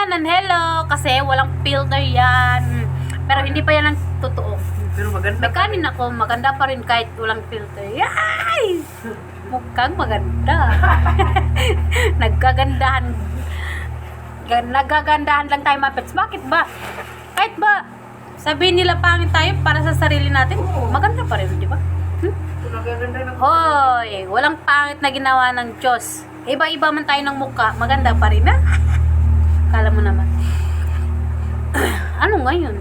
ng hello kasi walang filter yan. Pero hindi pa yan ang totoo. Pero maganda. May kanin ako, maganda pa rin kahit walang filter. Yay! Mukhang maganda. Nagagandahan lang tayo mga pets. Bakit ba? Kahit ba sabihin nila pangit tayo para sa sarili natin, maganda pa rin, di ba? Nagaganda na. Hoy, walang pangit na ginawa ng Diyos. Iba-iba man tayo ng mukha, maganda pa rin, ha? Kala mo naman. Ano ngayon?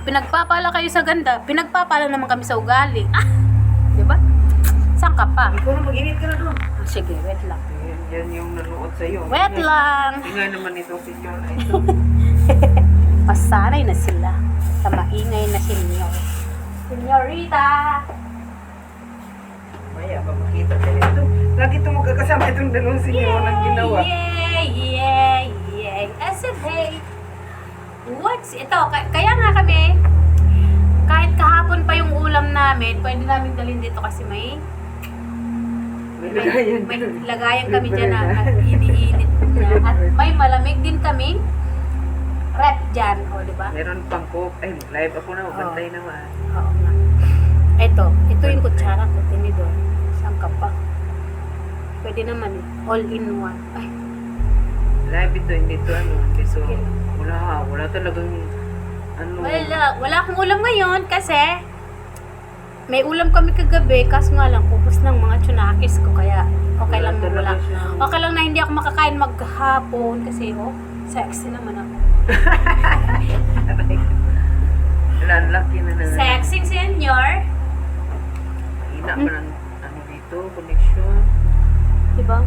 Pinagpapala kayo sa ganda, pinagpapala naman kami sa ugali. Di ba? Saan ka pa? Ikaw na mag-init ka na doon. Sige, wait lang. Yan yung nanood sa'yo. Wait lang. Tingnan naman ito si John. Ito. Pasanay na sila sa maingay na senyor. Senyorita! Maya, ba makita ka nito? Lagi ito magkakasama itong dalawang senyor na ginawa. Yay! I said, hey! What's ito? Kaya nga kami, kahit kahapon pa yung ulam namin, pwede namin dalhin dito kasi may lagayan kami dyan na iniinit niya. At may malamig din kami rep dyan, o diba? Meron pang coke. Ay, live ako na. Bantay naman. Oo nga. Ito yung kutsara ko, tinidor. Saan ka pa? Pwede naman eh. All in one. Ay, Live ito, hindi ito ano. Hindi so, wala talagang ano. wala akong ulam ngayon kasi may ulam kami kagabi, kaso nga lang, pupus ng mga tsunakis ko, kaya okay lang na wala. Okay lang na hindi ako makakain maghapon kasi, sexy naman ako. Lalaki na na. Sexy senyor. Hina pa ng ano dito, connection. Diba?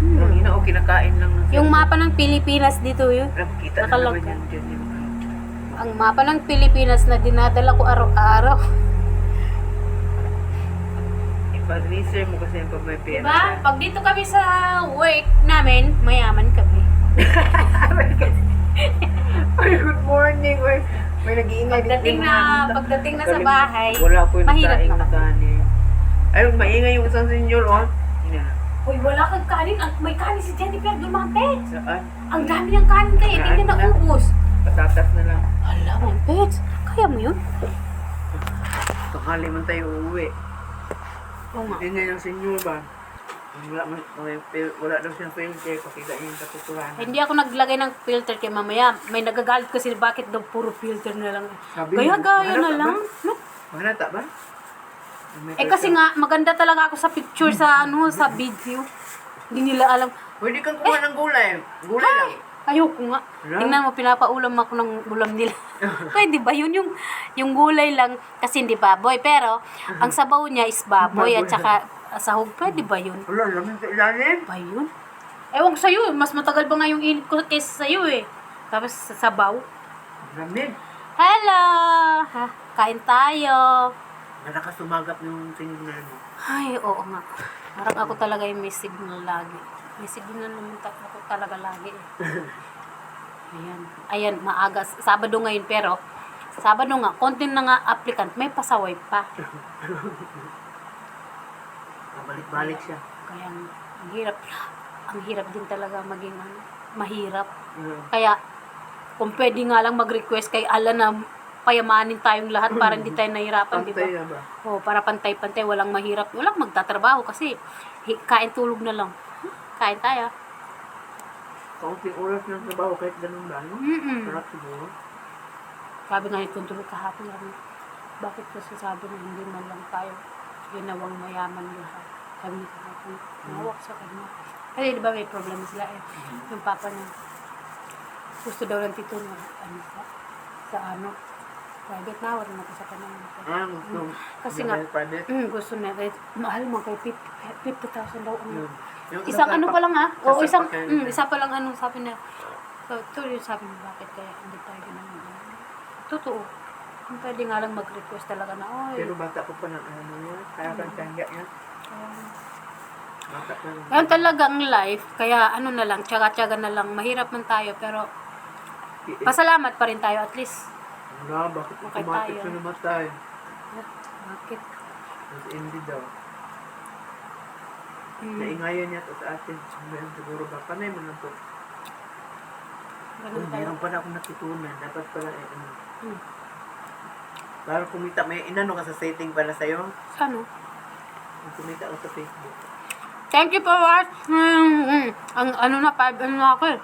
Ang hina o kinakain lang. Yung mapa ng Pilipinas dito yun. Kita na Nakalog naman ka. yan dyan. Ang mapa ng Pilipinas na dinadala ko araw-araw. Ipa-research mo kasi pag may pera. Diba? Pag dito kami sa work namin, mayaman kami. Ay, good morning. May nag-iingay. Pagdating na sa bahay, wala po yung mahirap nagkain na. na kanin. Ay, maingay yung isang senyor, oh. Ina. Uy, wala kang kanin. May kanin si Jennifer Dumapet. Saan? Ang dami niyang kanin kayo. Hindi na naubos. Patatas na lang. Hala, my pets. Kaya mo yun? Tanghali man tayo uuwi. Oo nga. Ingay yung senyor ba? Wala daw siyang filter. Pakita yung katuturan. Hindi ako naglagay ng filter kay mamaya. May nagagalit kasi bakit daw puro filter na lang. Sabi Gaya mo, na mahalata lang. ba? No? Mahalata ba? Kasi nga, maganda talaga ako sa picture sa sa video. Hindi nila alam. Pwede kang kuha ng gulay. Gulay lang. Ayoko nga. Wala. Tingnan mo, pinapaulam ako ng ulam nila. Pwede ba yun yung gulay lang kasi hindi baboy. Pero, ang sabaw niya is baboy at saka sahog. Pwede ba yun? Wala, lamin sa ilalim. Ba yun? Ewan ko sa'yo, mas matagal pa nga yung init ko kaysa sa'yo eh. Tapos sa sabaw. Lamin. Hello! Ha, kain tayo. Malakas sumagap yung signal mo. Ay, oo nga. Parang ako talaga yung may signal lagi. May signal naman ako talaga lagi eh. Ayan, maaga. Sabado ngayon pero, Sabado nga, konti na nga applicant, may pasaway pa. Balik-balik siya. Kaya ang hirap. Ang hirap din talaga maging mahirap. Mm. Kaya, kung pwede nga lang mag-request kay Allah na payamanin tayong lahat para hindi tayo nahirapan, di ba? Pantay na ba? O, para pantay-pantay, walang mahirap. Walang magtatrabaho kasi kain tulog na lang. Kain tayo. Kaunting oras ng trabaho kahit ganun ba, no? Sarap siguro. Sabi nga yung kontrol kahapon, bakit kasi sabi na hindi man lang tayo ginawang mayaman lahat. Sabi niya kahapon, nawak sa kanya. Kasi di ba may problem sila eh. Yung papa niya, gusto daw ng tito na sa private na, wala na ko sa kanya. Kasi nga, private. gusto na, mahal mo kay 50,000 daw. Yung Isang ano pa lang o isang, sasakyan. isa pa lang sabi na, so, ito yung sabi niya, bakit kaya hindi tayo ginawa. Totoo. Kung pwede nga lang mag-request talaga na, oy. Pero bata ko pa ng ano niya, kaya kang tangga niya. Bata pa lang. Ngayon talaga ang life, kaya ano na lang, tsaga-tsaga na lang, mahirap man tayo, pero pasalamat pa rin tayo at least. Wala, bakit Okay automatic tayo. na namatay? Bakit? Mas hindi daw. Naingayan niya to sa atin. Siguro ba? Panay mo na to. Ganun tayo. Meron pala akong natutunan. Dapat pala ano. Hmm. Para kumita, may inano ka sa setting pala sa'yo. Ano? Kumita ako sa Facebook. Thank you for watching. Ang ano na, 5 ano na ako eh.